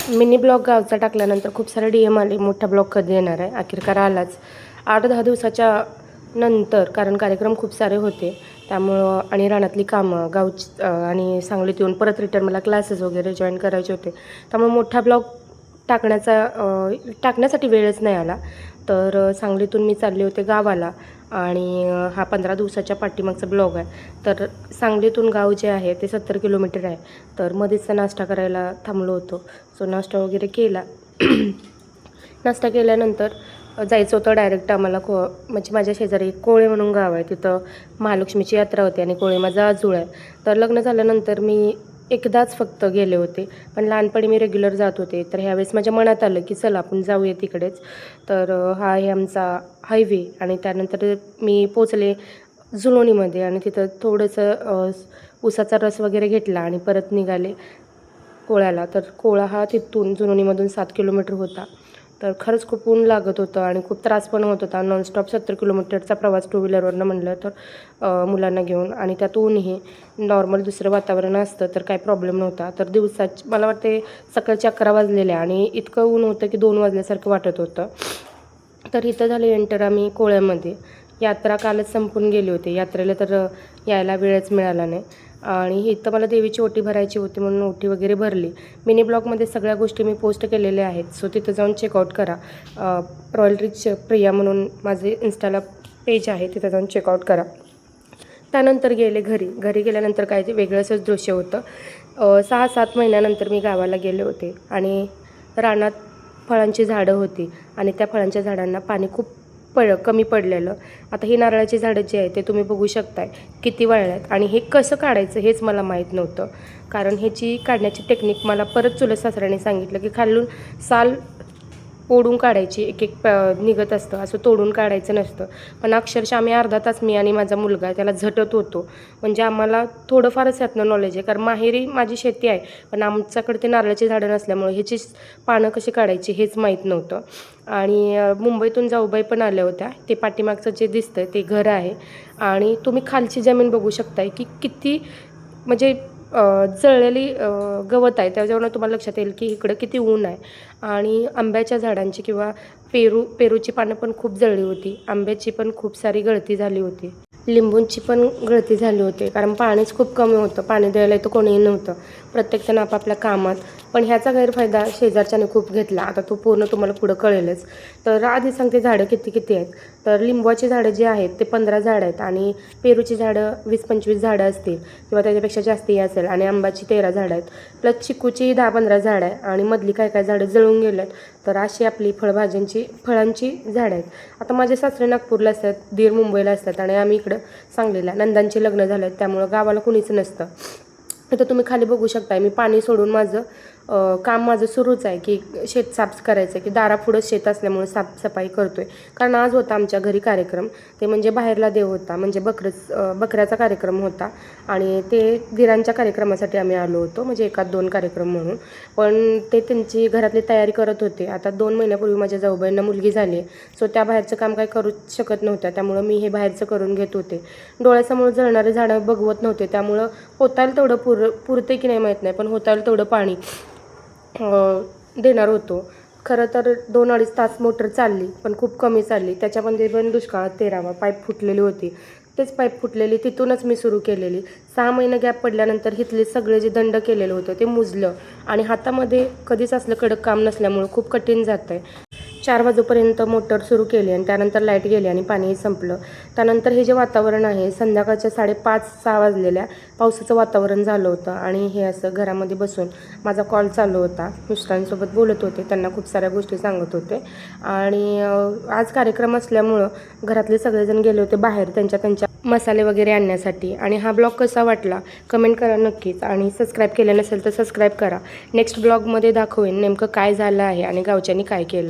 Mini blog गावचा टाकल्यानंतर खूप सारे DM आले, मोठा ब्लॉग कधी येणार आहे. अखेरकार आलाच 8-10 दिवसाच्या नंतर, कारण कार्यक्रम खूप सारे होते त्यामुळं आणि रानातली कामं गावची आणि सांगलीत येऊन परत रिटर्न मला क्लासेस वगैरे जॉईन करायचे होते. त्यामुळे मोठा ब्लॉग टाकण्यासाठी वेळच नाही आला. तर सांगलीतून मी चालले होते गावाला आणि हा 15 दिवसाच्या पाठीमागचा ब्लॉग आहे. तर सांगलीतून गाव जे आहे ते 70 किलोमीटर आहे. तर मध्येच नाश्ता करायला थांबलो होतो. सो नाश्ता वगैरे केला. नाश्ता केल्यानंतर जायचं होतं डायरेक्ट आम्हाला म्हणजे माझ्या शेजारी कोळे म्हणून गाव आहे, तिथं महालक्ष्मीची यात्रा होती आणि कोळे माझा आजूळ आहे. तर लग्न झाल्यानंतर मी एकदाच फक्त गेले होते, पण लहानपणी मी रेग्युलर जात होते. तर ह्यावेळेस माझ्या मनात आलं की चला आपण जाऊया तिकडेच. तर हा आहे आमचा हायवे आणि त्यानंतर मी पोचले जुनोनीमध्ये आणि तिथं थोडंसं उसाचा रस वगैरे घेतला आणि परत निघाले कोळ्याला. तर कोळा हा तिथून जुनोनीमधून 7 किलोमीटर होता. तर खरंच खूप ऊन लागत होतं आणि खूप त्रास पण होत होता. नॉनस्टॉप 70 किलोमीटरचा प्रवास टू व्हीलरवरनं म्हणलं तर मुलांना घेऊन, आणि त्यात ऊनही नॉर्मल दुसरं वातावरण असतं तर काही प्रॉब्लेम नव्हता. तर दिवसाची मला वाटते सकाळचे 11 वाजलेले आणि इतकं ऊन होतं की 2 वाजल्यासारखं वाटत होतं. तर इथं झालं एंटर आम्ही कोळ्यामध्ये. यात्रा कालच संपून गेली होती. यात्रेला तर यायला वेळच मिळाला नाही आणि इथं मला देवीची ओटी भरायची होती म्हणून ओटी वगैरे भरली. मिनी ब्लॉगमध्ये सगळ्या गोष्टी मी पोस्ट केलेल्या आहेत, सो तिथं जाऊन चेकआउट करा. रॉयल रिच प्रिया म्हणून माझे इंस्टाला पेज आहे, तिथं जाऊन चेकआउट करा. त्यानंतर गेले घरी गेल्यानंतर काय ते वेगळंच दृश्य होतं. 6-7 महिन्यानंतर मी गावाला गेले होते आणि रानात फळांची झाडं होती आणि त्या फळांच्या झाडांना पाणी खूप कमी पडलेलं. आता ही नारळाची झाडं जी आहे ते तुम्ही बघू शकताय किती वाळल्यात आणि हे कसं काढायचं हेच मला माहीत नव्हतं. कारण ह्याची काढण्याची टेक्निक मला परत चुलत सासऱ्याने सांगितलं की खालून साल ओढून काढायची, एक निघत असतं, असं तोडून काढायचं नसतं. पण अक्षरशः आम्ही अर्धा तास, मी आणि माझा मुलगा त्याला झटत होतो. म्हणजे आम्हाला थोडंफारच यातनं नॉलेज आहे, कारण माहेरी माझी शेती आहे पण आमच्याकडे ते नारळाची झाडं नसल्यामुळे ह्याची पानं कशी काढायची हेच माहीत नव्हतं. आणि मुंबईतून जाऊबाई पण आल्या होत्या. ते पाठीमागचं जे दिसतं ते घर आहे आणि तुम्ही खालची जमीन बघू शकताय की किती म्हणजे जळलेली गवत आहे. त्याच्यावरून तुम्हाला लक्षात येईल की इकडं किती ऊन आहे. आणि आंब्याच्या झाडांची किंवा पेरूची पानं पण खूप जळली होती. आंब्याची पण खूप सारी गळती झाली होती. लिंबूंची पण गळती झाली होती, कारण पाणीच खूप कमी होतं. पाणी द्यायला इथं कोणीही नव्हतं, प्रत्येकजण आपापल्या कामात. पण ह्याचा गैरफायदा शेजारच्याने खूप घेतला. आता तो पूर्ण तुम्हाला पुढं कळेलच. तर आधी सांगते झाडं किती आहेत. तर लिंबूची झाडं जी आहेत ते 15 झाडं आहेत आणि पेरूची झाडं 20-25 झाडं असतील किंवा त्याच्यापेक्षा जास्तही असेल आणि आंब्याची 13 झाडं आहेत. प्लस चिकूची 10-15 झाडं आहे आणि मधली काय झाडं जळून गेल्यात. तर अशी आपली फळांची झाडं आहेत. आता माझे सासरे नागपूरला असतात, दीर मुंबईला असतात आणि आम्ही इकडं सांगलीला. नंदांची लग्न झालं आहेत त्यामुळं गावाला कुणीच नसतं. तर तुम्ही खाली बघू शकताय मी पाणी सोडून काम माझं सुरूच आहे की शेत साफ करायचं आहे, की दारापुढं शेत असल्यामुळे साफसफाई करतो आहे. कारण आज होता आमच्या घरी कार्यक्रम, ते म्हणजे बाहेरला देव होता, म्हणजे बकऱ्याचा कार्यक्रम होता आणि ते दिरांच्या कार्यक्रमासाठी आम्ही आलो होतो, म्हणजे 1-2 कार्यक्रम म्हणून. पण ते त्यांची घरातली तयारी करत होते. आता 2 महिन्यापूर्वी माझ्या जाऊबाईंना मुलगी झाली, सो त्या बाहेरचं काम काही करू शकत नव्हत्या, त्यामुळं मी हे बाहेरचं करून घेत होते. डोळ्यासमोर जळणारे झाडं बघवत नव्हते, त्यामुळं होताल तेवढं पुरते की नाही माहीत नाही, पण होताल तेवढं पाणी देणार होतो. खरं तर 2-2.5 तास मोटर चालली पण खूप कमी चालली. त्याच्यामध्ये पण दुष्काळात 13वा पाईप फुटलेली होती. तेच पाईप फुटलेली तिथूनच मी सुरू केलेली. 6 महिने गॅप पडल्यानंतर इथले सगळे जे दंड केलेलं होतं ते मुजलं आणि हातामध्ये कधीच असलं कडक काम नसल्यामुळं खूप कठीण जातं आहे. 4 वाजेपर्यंत मोटर सुरू केली आणि त्यानंतर लाईट गेली आणि पाणीही संपलं. त्यानंतर हे जे वातावरण आहे संध्याकाळच्या 5:30-6 वाजलेल्या पावसाचं वातावरण झालं होतं आणि हे असं घरामध्ये बसून माझा कॉल चालू होता. मिस्टरांसोबत बोलत होते, त्यांना खूप साऱ्या गोष्टी सांगत होते आणि आज कार्यक्रम असल्यामुळं घरातले सगळेजण गेले होते बाहेर त्यांच्या मसाले वगैरे आणण्यासाठी. आणि हा ब्लॉग कसा वाटला कमेंट करा नक्कीच आणि सबस्क्राईब केलं नसेल तर सबस्क्राईब करा. नेक्स्ट ब्लॉगमध्ये दाखवेन नेमकं काय झालं आहे आणि गावच्यांनी काय केलं.